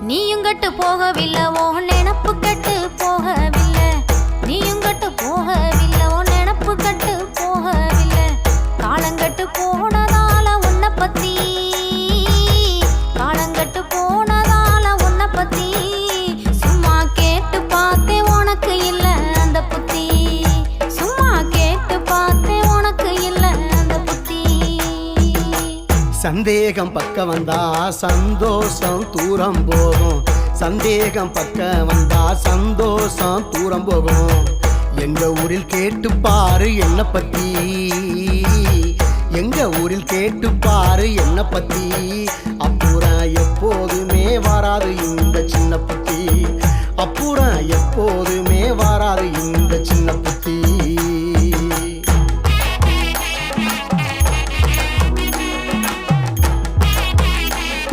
நீயும் கட்டு போகவில்லை ஓ நினப்பு கட்டு போகவில்லை நீயும் கட்டு போகவில்லை ஓ நினப்பு கட்டு போகவில்லை காலங்கட்டு போனதால உன்னை பத்தி காலங்கட்டு போனதால உன்னை பத்தி சும்மா கேட்டு பார்த்தேன் உனக்கு இல்ல அந்த புத்தி சும்மா கேட்டு பார்த்தேன் உனக்கு இல்ல அந்த புத்தி சந்தேகம் பக்கம் வந்தா சந்தோஷம் தூரம் போகும் சந்தேகம் பக்கம் வந்தா சந்தோஷம் தூரம் போகும் எங்க ஊரில் கேட்டு பாரு என்ன பத்தி எங்க ஊரில் கேட்டு பாரு என்ன பத்தி அப்புறம் எப்போதுமே வராது இந்த சின்ன புத்தி அப்புறம் எப்போதுமே வராது இந்த சின்ன புத்தி